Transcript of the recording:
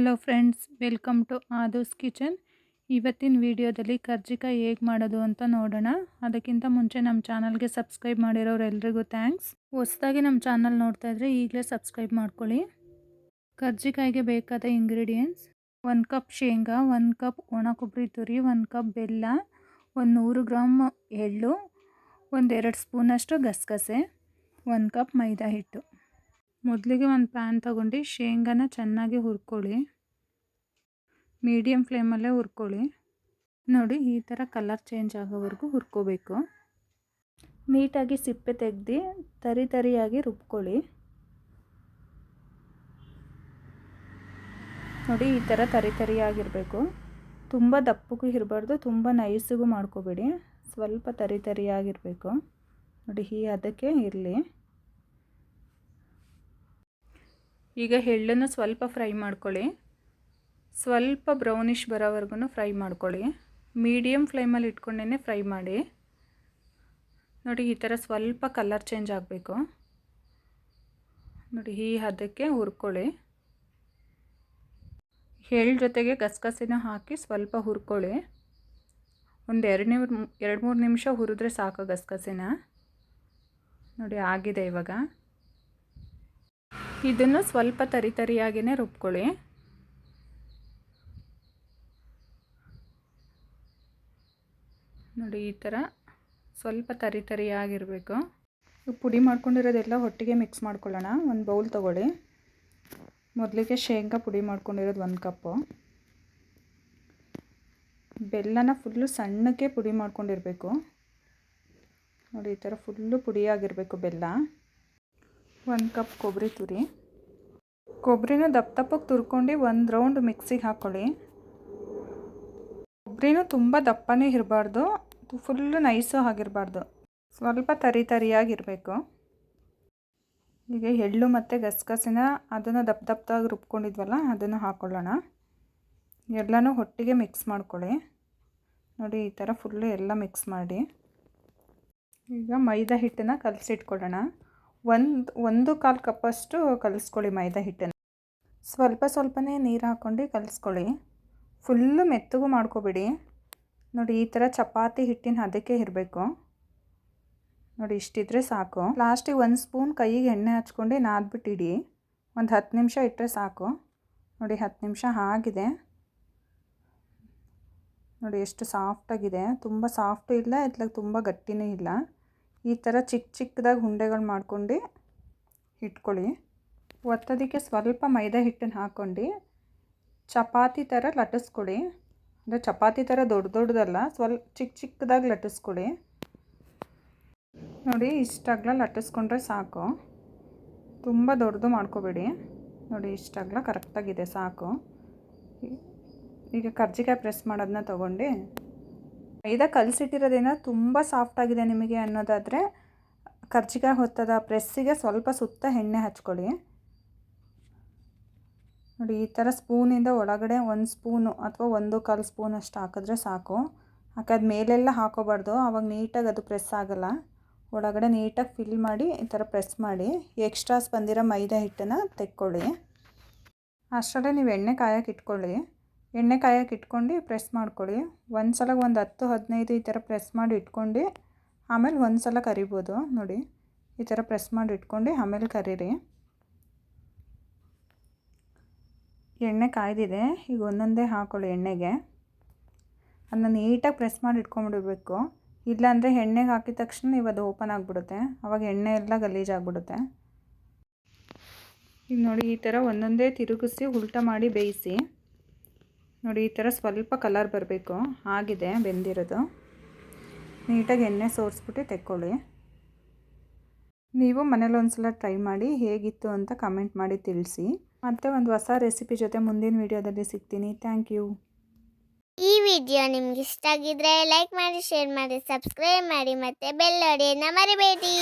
Hello friends, welcome to ಆದೂಸ್ ಕಿಚನ್. ಇವತ್ತಿನ ವಿಡಿಯೋದಲ್ಲಿ ಕರ್ಜಿಕಾಯಿ ಹೇಗೆ ಮಾಡೋದು ಅಂತ ನೋಡೋಣ. ಅದಕ್ಕಿಂತ ಮುಂಚೆ ನಮ್ಮ ಚಾನಲ್ಗೆ ಸಬ್ಸ್ಕ್ರೈಬ್ ಮಾಡಿರೋರೆಲ್ರಿಗೂ ಥ್ಯಾಂಕ್ಸ್. ಹೊಸದಾಗಿ ನಮ್ಮ ಚಾನಲ್ ನೋಡ್ತಾ ಇದ್ದರೆ ಈಗಲೇ ಸಬ್ಸ್ಕ್ರೈಬ್ ಮಾಡ್ಕೊಳ್ಳಿ. ಕರ್ಜಿಕಾಯಿಗೆ ಬೇಕಾದ ಇಂಗ್ರೀಡಿಯೆಂಟ್ಸ್: 1 ಕಪ್ ಶೇಂಗಾ, 1 ಕಪ್ ಒಣ ಕೊಬ್ಬರಿ ತುರಿ, 1 ಕಪ್ ಬೆಲ್ಲ, 100 ಗ್ರಾಮ್ ಎಳ್ಳು, 1-2 ಸ್ಪೂನಷ್ಟು ಗಸಗಸೆ, 1 ಕಪ್ ಮೈದಾ ಹಿಟ್ಟು. ಮೊದಲಿಗೆ ಒಂದು ಪ್ಯಾನ್ ತಗೊಂಡು ಶೇಂಗಾನ ಚೆನ್ನಾಗಿ ಹುರ್ಕೊಳ್ಳಿ. ಮೀಡಿಯಮ್ ಫ್ಲೇಮಲ್ಲೇ ಹುರ್ಕೊಳ್ಳಿ. ನೋಡಿ, ಈ ಥರ ಕಲರ್ ಚೇಂಜ್ ಆಗೋವರೆಗೂ ಹುರ್ಕೋಬೇಕು. ನೀಟಾಗಿ ಸಿಪ್ಪೆ ತೆಗೆದು ತರಿಯಾಗಿ ರುಬ್ಕೊಳ್ಳಿ. ನೋಡಿ, ಈ ಥರ ತರಿಯಾಗಿರಬೇಕು. ತುಂಬ ದಪ್ಪಗೂ ಇರಬಾರ್ದು, ತುಂಬ ನೈಸಿಗೂ ಮಾಡ್ಕೋಬೇಡಿ. ಸ್ವಲ್ಪ ತರಿಯಾಗಿರಬೇಕು. ನೋಡಿ, ಅದಕ್ಕೆ ಇರಲಿ. ಈಗ ಎಳ್ಳನ್ನು ಸ್ವಲ್ಪ ಫ್ರೈ ಮಾಡ್ಕೊಳ್ಳಿ. ಸ್ವಲ್ಪ ಬ್ರೌನಿಷ್ ಬರೋವರೆಗೂ ಫ್ರೈ ಮಾಡ್ಕೊಳ್ಳಿ. ಮೀಡಿಯಮ್ ಫ್ಲೇಮಲ್ಲಿ ಇಟ್ಕೊಂಡೇ ಫ್ರೈ ಮಾಡಿ. ನೋಡಿ, ಈ ಥರ ಸ್ವಲ್ಪ ಕಲರ್ ಚೇಂಜ್ ಆಗಬೇಕು. ನೋಡಿ, ಅದಕ್ಕೆ ಹುರ್ಕೊಳ್ಳಿ. ಎಳ್ಳು ಜೊತೆಗೆ ಗಸಗಸೆನ ಹಾಕಿ ಸ್ವಲ್ಪ ಹುರ್ಕೊಳ್ಳಿ. ಒಂದು 2-3 ನಿಮಿಷ ಹುರಿದ್ರೆ ಸಾಕು ಗಸಗಸೆನ. ನೋಡಿ, ಆಗಿದೆ. ಇವಾಗ ಇದನ್ನು ಸ್ವಲ್ಪ ತರಿಯಾಗಿಯೇ ರುಬ್ಕೊಳ್ಳಿ. ನೋಡಿ, ಈ ಥರ ಸ್ವಲ್ಪ ತರಿಯಾಗಿರಬೇಕು. ಪುಡಿ ಮಾಡ್ಕೊಂಡಿರೋದೆಲ್ಲ ಒಟ್ಟಿಗೆ ಮಿಕ್ಸ್ ಮಾಡ್ಕೊಳ್ಳೋಣ. ಒಂದು ಬೌಲ್ ತೊಗೊಳ್ಳಿ. ಮೊದಲಿಗೆ ಶೇಂಗಾ ಪುಡಿ ಮಾಡ್ಕೊಂಡಿರೋದು 1 ಕಪ್ಪು. ಬೆಲ್ಲನ ಫುಲ್ಲು ಸಣ್ಣಕ್ಕೆ ಪುಡಿ ಮಾಡ್ಕೊಂಡಿರಬೇಕು. ನೋಡಿ, ಈ ಥರ ಫುಲ್ಲು ಪುಡಿಯಾಗಿರಬೇಕು ಬೆಲ್ಲ. 1 ಕಪ್ ಕೊಬ್ಬರಿ ತುರಿ. ಕೊಬ್ಬರಿನ ದಪ್ಪಗೆ ತುರ್ಕೊಂಡು ಒಂದು ರೌಂಡ್ ಮಿಕ್ಸಿಗೆ ಹಾಕ್ಕೊಳ್ಳಿ. ಕೊಬ್ಬರಿನೂ ತುಂಬ ದಪ್ಪನೇ ಇರಬಾರ್ದು, ಫುಲ್ಲು ನೈಸು ಆಗಿರಬಾರ್ದು, ಸ್ವಲ್ಪ ತರಿಯಾಗಿರಬೇಕು. ಈಗ ಎಳ್ಳು ಮತ್ತು ಗಸಗಸೆನ ಅದನ್ನು ದಪ್ಪದಾಗಿ ರುಬ್ಕೊಂಡಿದ್ವಲ್ಲ, ಅದನ್ನು ಹಾಕ್ಕೊಳ್ಳೋಣ. ಎಲ್ಲನೂ ಒಟ್ಟಿಗೆ ಮಿಕ್ಸ್ ಮಾಡ್ಕೊಳ್ಳಿ. ನೋಡಿ, ಈ ಥರ ಫುಲ್ಲು ಎಲ್ಲ ಮಿಕ್ಸ್ ಮಾಡಿ. ಈಗ ಮೈದಾ ಹಿಟ್ಟನ್ನು ಕಲಸಿಟ್ಕೊಳ್ಳೋಣ. 1-1/4 ಕಪ್ಪಷ್ಟು ಕಲಿಸ್ಕೊಳ್ಳಿ ಮೈದಾ ಹಿಟ್ಟನ್ನು. ಸ್ವಲ್ಪನೇ ನೀರು ಹಾಕ್ಕೊಂಡು ಕಲಿಸ್ಕೊಳ್ಳಿ. ಫುಲ್ಲು ಮೆತ್ತಗೂ ಮಾಡ್ಕೊಬೇಡಿ. ನೋಡಿ, ಈ ಥರ ಚಪಾತಿ ಹಿಟ್ಟಿನ ಅದಕ್ಕೆ ಇರಬೇಕು. ನೋಡಿ, ಇಷ್ಟಿದ್ರೆ ಸಾಕು. ಲಾಸ್ಟಿಗೆ 1 ಸ್ಪೂನ್ ಕೈಗೆ ಎಣ್ಣೆ ಹಚ್ಕೊಂಡು ನಾದ್ಬಿಟ್ಟಿಡಿ. ಒಂದು 10 ನಿಮಿಷ ಇಟ್ಟರೆ ಸಾಕು. ನೋಡಿ, 10 ನಿಮಿಷ ಆಗಿದೆ. ನೋಡಿ, ಎಷ್ಟು ಸಾಫ್ಟಾಗಿದೆ. ತುಂಬ ಸಾಫ್ಟು ಇಲ್ಲ, ಇತ್ಲಾಗ ತುಂಬ ಗಟ್ಟಿನೂ ಇಲ್ಲ. ಈ ಥರ ಚಿಕ್ಕದಾಗಿ ಉಂಡೆಗಳು ಮಾಡ್ಕೊಂಡು ಇಟ್ಕೊಳ್ಳಿ. ಒತ್ತೋದಕ್ಕೆ ಸ್ವಲ್ಪ ಮೈದಾ ಹಿಟ್ಟನ್ನು ಹಾಕ್ಕೊಂಡು ಚಪಾತಿ ಥರ ಲಟ್ಟಿಸ್ಕೊಳ್ಳಿ. ಅಂದರೆ ಚಪಾತಿ ಥರ ದೊಡ್ಡದಲ್ಲ, ಸ್ವಲ್ಪ ಚಿಕ್ಕದಾಗಿ ಲಟ್ಟಿಸ್ಕೊಳ್ಳಿ. ನೋಡಿ, ಇಷ್ಟಾಗಲ ಲಟ್ಟಿಸ್ಕೊಂಡ್ರೆ ಸಾಕು. ತುಂಬ ದೊಡ್ಡದು ಮಾಡ್ಕೋಬೇಡಿ. ನೋಡಿ, ಇಷ್ಟಾಗಲ ಕರೆಕ್ಟಾಗಿದೆ, ಸಾಕು. ಈಗ ಕರ್ಜಿಕಾಯಿ ಪ್ರೆಸ್ ಮಾಡೋದನ್ನ ತೊಗೊಂಡು ಮೈದಾ ಕಲಸಿಟ್ಟಿರೋದೇನೋ ತುಂಬ ಸಾಫ್ಟಾಗಿದೆ ನಿಮಗೆ ಅನ್ನೋದಾದರೆ ಕರ್ಜಿಕಾಯಿ ಹೊತ್ತದ ಪ್ರೆಸ್ಸಿಗೆ ಸ್ವಲ್ಪ ಸುತ್ತ ಎಣ್ಣೆ ಹಚ್ಕೊಳ್ಳಿ. ನೋಡಿ, ಈ ಥರ ಸ್ಪೂನಿಂದ ಒಳಗಡೆ 1 ಸ್ಪೂನು ಅಥವಾ 1/4 ಸ್ಪೂನ್ ಅಷ್ಟು ಹಾಕಿದ್ರೆ ಸಾಕು. ಹಾಕೋದು ಮೇಲೆಲ್ಲ ಹಾಕೋಬಾರ್ದು, ಆವಾಗ ನೀಟಾಗಿ ಅದು ಪ್ರೆಸ್ ಆಗೋಲ್ಲ. ಒಳಗಡೆ ನೀಟಾಗಿ ಫಿಲ್ ಮಾಡಿ ಈ ಥರ ಪ್ರೆಸ್ ಮಾಡಿ ಎಕ್ಸ್ಟ್ರಾಸ್ ಬಂದಿರೋ ಮೈದಾ ಹಿಟ್ಟನ್ನು ತೆಕ್ಕೊಳ್ಳಿ. ಅಷ್ಟರಲ್ಲೇ ನೀವು ಎಣ್ಣೆ ಕಾಯಕ್ಕೆ ಇಟ್ಕೊಳ್ಳಿ. ಎಣ್ಣೆ ಕಾಯಕ್ಕೆ ಇಟ್ಕೊಂಡು ಪ್ರೆಸ್ ಮಾಡ್ಕೊಳ್ಳಿ. ಒಂದು ಸಲ ಒಂದು 10-15 ಈ ಥರ ಪ್ರೆಸ್ ಮಾಡಿ ಇಟ್ಕೊಂಡು ಆಮೇಲೆ ಒಂದು ಸಲ ಕರಿಬೋದು. ನೋಡಿ, ಈ ಥರ ಪ್ರೆಸ್ ಮಾಡಿ ಇಟ್ಕೊಂಡು ಆಮೇಲೆ ಕರೀರಿ. ಎಣ್ಣೆ ಕಾಯ್ದಿದೆ. ಈಗ ಒಂದೊಂದೇ ಹಾಕ್ಕೊಳ್ಳಿ ಎಣ್ಣೆಗೆ. ಅದನ್ನ ನೀಟಾಗಿ ಪ್ರೆಸ್ ಮಾಡಿ ಇಟ್ಕೊಂಡ್ಬಿಡ್ಬೇಕು. ಇಲ್ಲಾಂದರೆ ಎಣ್ಣೆಗೆ ಹಾಕಿದ ತಕ್ಷಣ ನೀವು ಅದು ಓಪನ್ ಆಗಿಬಿಡುತ್ತೆ, ಆವಾಗ ಎಣ್ಣೆ ಎಲ್ಲ ಗಲೀಜಾಗ್ಬಿಡುತ್ತೆ. ಈಗ ನೋಡಿ, ಈ ಥರ ಒಂದೊಂದೇ ತಿರುಗಿಸಿ ಉಲ್ಟಾ ಮಾಡಿ ಬೇಯಿಸಿ. ನೋಡಿ, ಈ ಥರ ಸ್ವಲ್ಪ ಕಲರ್ ಬರಬೇಕು. ಆಗಿದೆ ಬೆಂದಿರೋದು. ನೀಟಾಗಿ ಎಣ್ಣೆ ಸೋರಿಸ್ಬಿಟ್ಟು ತೆಕ್ಕೊಳ್ಳಿ. ನೀವು ಮನೇಲಿ ಒಂದ್ಸಲ ಟ್ರೈ ಮಾಡಿ ಹೇಗಿತ್ತು ಅಂತ ಕಮೆಂಟ್ ಮಾಡಿ ತಿಳಿಸಿ. ಮತ್ತೆ ಒಂದು ಹೊಸ ರೆಸಿಪಿ ಜೊತೆ ಮುಂದಿನ ವಿಡಿಯೋದಲ್ಲಿ ಸಿಗ್ತೀನಿ. Thank you. ಈ ವಿಡಿಯೋ ನಿಮ್ಗೆ ಇಷ್ಟ ಆಗಿದ್ರೆ ಲೈಕ್ ಮಾಡಿ, ಶೇರ್ ಮಾಡಿ, ಸಬ್ಸ್ಕ್ರೈಬ್ ಮಾಡಿ, ಮತ್ತೆ ಬೆಲ್ ಹೊಡೆಯೋದನ್ನ ಮರಿಬೇಡಿ.